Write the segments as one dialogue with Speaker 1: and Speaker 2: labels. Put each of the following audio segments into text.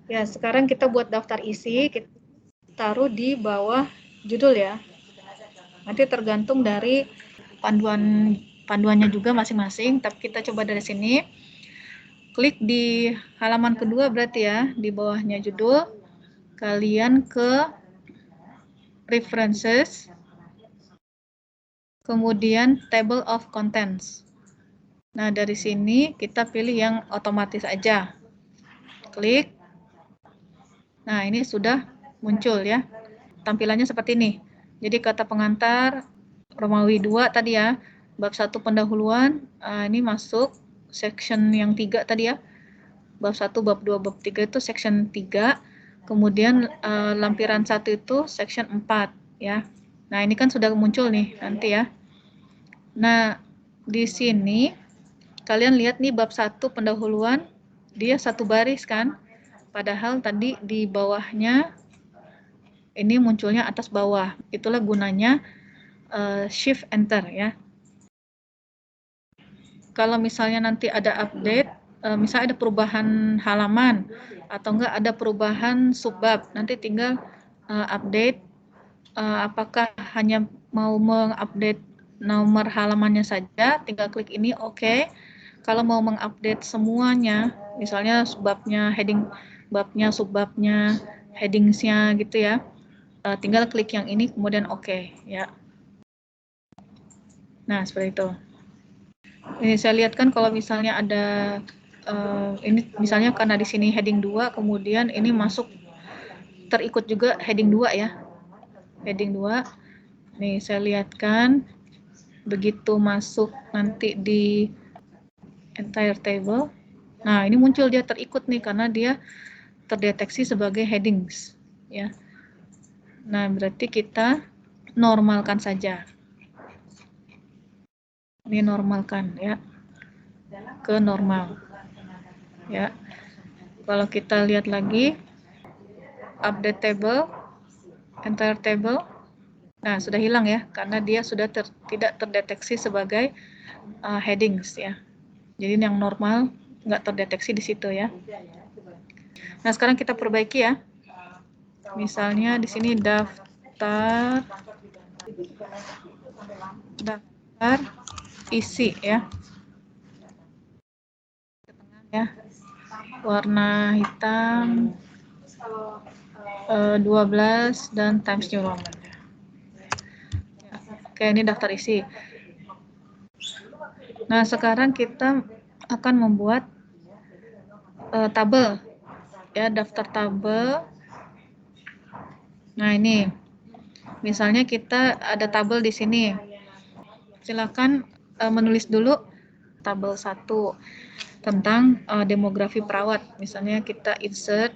Speaker 1: Ya, sekarang kita buat daftar isi, kita taruh di bawah judul ya. Nanti tergantung dari panduannya juga masing-masing, tapi kita coba dari sini. Klik di halaman kedua berarti ya, di bawahnya judul. Kalian ke References, kemudian Table of Contents. Nah, dari sini kita pilih yang otomatis aja. Klik. Nah, ini sudah muncul ya. Tampilannya seperti ini. Jadi kata pengantar Romawi 2 tadi ya, bab 1 pendahuluan, ini masuk section yang 3 tadi ya. Bab 1, bab 2, bab 3 itu section 3. Kemudian lampiran 1 itu section 4 ya. Nah, ini kan sudah muncul nih nanti ya. Nah, di sini kalian lihat nih bab 1 pendahuluan, dia satu baris kan? Padahal tadi di bawahnya ini munculnya atas bawah. Itulah gunanya shift enter ya. Kalau misalnya nanti ada update, misalnya ada perubahan halaman atau enggak ada perubahan subbab, nanti tinggal update apakah hanya mau mengupdate nomor halamannya saja, tinggal klik ini oke. Kalau mau mengupdate semuanya, misalnya subbabnya, heading babnya, subbabnya, headingsnya gitu ya, tinggal klik yang ini kemudian oke ya. Nah, seperti itu. Ini saya lihat kan kalau misalnya ada ini misalnya karena di sini heading 2, kemudian ini masuk terikut juga heading 2 ya. Heading 2. Nih saya lihat kan begitu masuk nanti di entire table. Nah, ini muncul dia terikut nih karena dia terdeteksi sebagai headings ya. Nah, berarti kita normalkan saja. Ini normalkan ya. Ke normal. Ya. Kalau kita lihat lagi update table, entire table. Nah, sudah hilang ya karena dia sudah tidak terdeteksi sebagai headings ya. Jadi yang normal nggak terdeteksi di situ ya. Nah, sekarang kita perbaiki ya. Misalnya di sini daftar isi ya. Ya. Warna hitam 12 dan Times New Roman. Oke, ini daftar isi. Nah, sekarang kita akan membuat tabel. Ya, daftar tabel. Nah, ini. Misalnya kita ada tabel di sini. Silakan menulis dulu tabel 1 tentang demografi perawat. Misalnya kita insert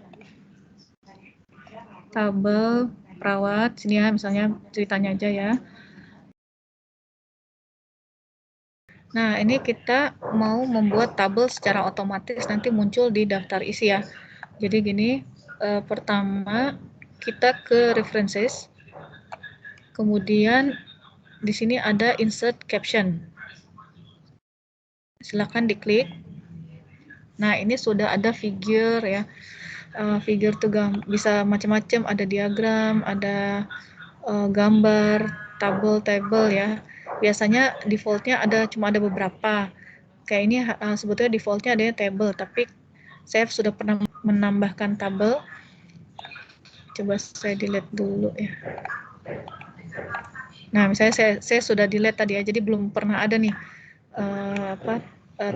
Speaker 1: tabel perawat sini ya, misalnya ceritanya aja ya. Nah, ini kita mau membuat tabel secara otomatis nanti muncul di daftar isi ya. Jadi gini, pertama kita ke references, kemudian di sini ada insert caption. Silakan diklik. Nah, ini sudah ada figure ya. Figure tuh bisa macam-macam, ada diagram, ada gambar, tabel ya. Biasanya defaultnya cuma ada beberapa. Kayak ini sebetulnya defaultnya ada table, tapi saya sudah pernah menambahkan tabel. Coba saya delete dulu ya. Nah, misalnya saya sudah delete tadi ya, jadi belum pernah ada nih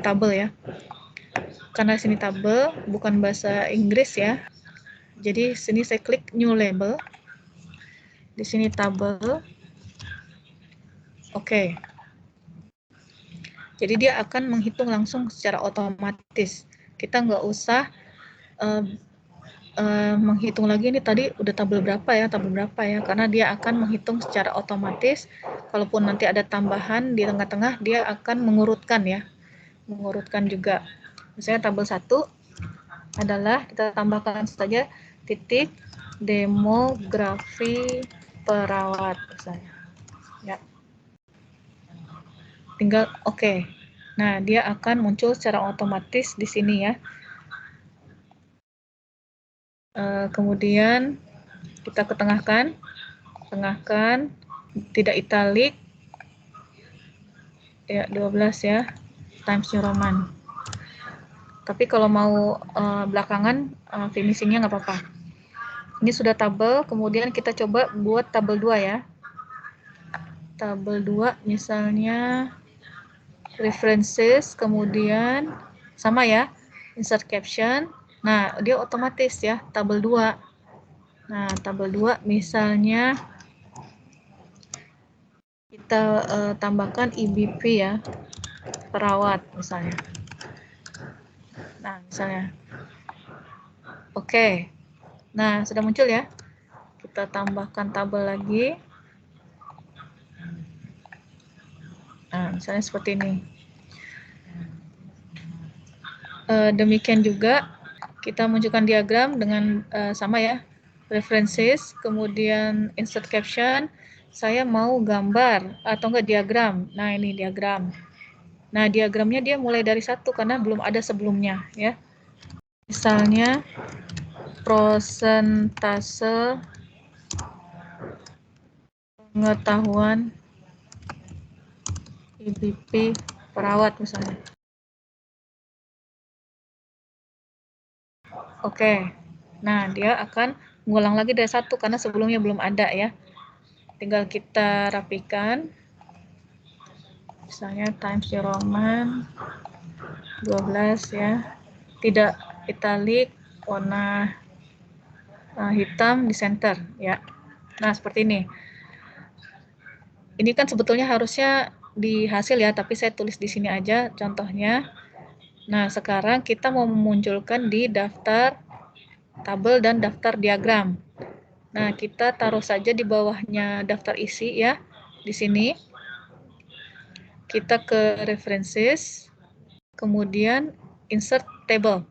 Speaker 1: tabel ya. Karena sini tabel bukan bahasa Inggris ya. Jadi sini saya klik new label. Di sini tabel. Oke. Jadi dia akan menghitung langsung secara otomatis. Kita nggak usah menghitung lagi ini tadi udah tabel berapa ya, karena dia akan menghitung secara otomatis. Kalaupun nanti ada tambahan di tengah-tengah, dia akan mengurutkan ya, mengurutkan juga. Misalnya tabel 1 adalah kita tambahkan saja titik demografi perawat misalnya. Ya. Tinggal oke. Nah, dia akan muncul secara otomatis di sini ya. Kemudian kita tengahkan, tidak italik, ya 12 ya, Times New Roman. Tapi kalau mau belakangan finishingnya nggak apa-apa. Ini sudah tabel, kemudian kita coba buat tabel 2 ya. Tabel 2 misalnya references, kemudian sama ya, insert caption. Nah, dia otomatis ya, tabel 2. Nah, tabel 2 misalnya kita tambahkan IBP ya, perawat misalnya. Nah, misalnya. Oke. Nah, sudah muncul ya. Kita tambahkan tabel lagi. Nah, misalnya seperti ini. Demikian juga kita munculkan diagram dengan sama ya, references, kemudian insert caption. Saya mau gambar atau enggak diagram. Nah, ini diagram. Nah, diagramnya dia mulai dari 1 karena belum ada sebelumnya ya. Misalnya prosentase pengetahuan IBP perawat misalnya. Oke. Nah, dia akan mengulang lagi dari 1 karena sebelumnya belum ada ya. Tinggal kita rapikan. Misalnya Times New Roman 12 ya. Tidak italik, warna hitam di center ya. Nah, seperti ini. Ini kan sebetulnya harusnya di hasil ya, tapi saya tulis di sini aja contohnya. Nah, sekarang kita mau memunculkan di daftar tabel dan daftar diagram. Nah, kita taruh saja di bawahnya daftar isi ya, di sini. Kita ke references, kemudian insert table.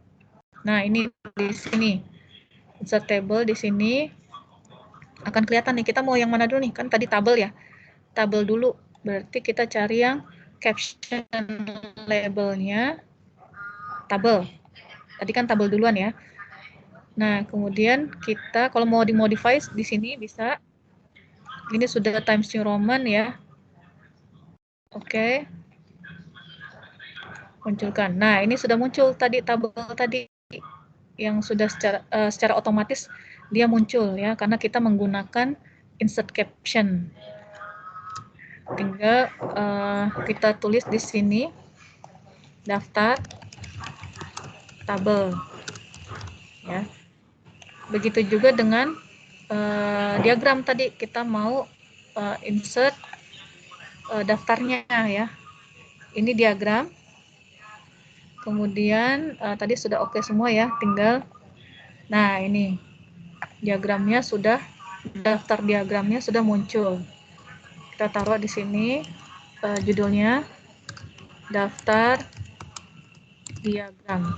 Speaker 1: Nah, ini di sini. Insert table di sini akan kelihatan nih, kita mau yang mana dulu nih, kan tadi tabel ya. Tabel dulu, berarti kita cari yang caption labelnya tabel. Tadi kan tabel duluan ya. Nah, kemudian kita kalau mau dimodify di sini bisa. Ini sudah Times New Roman ya. Oke. Munculkan. Nah, ini sudah muncul tadi tabel tadi yang sudah secara otomatis dia muncul ya, karena kita menggunakan insert caption. Tinggal kita tulis di sini daftar tabel ya. Begitu juga dengan diagram tadi, kita mau insert daftarnya ya. Ini diagram. Kemudian tadi sudah oke semua ya, tinggal nah ini diagramnya sudah, daftar diagramnya sudah muncul. Kita taruh di sini judulnya daftar diagram.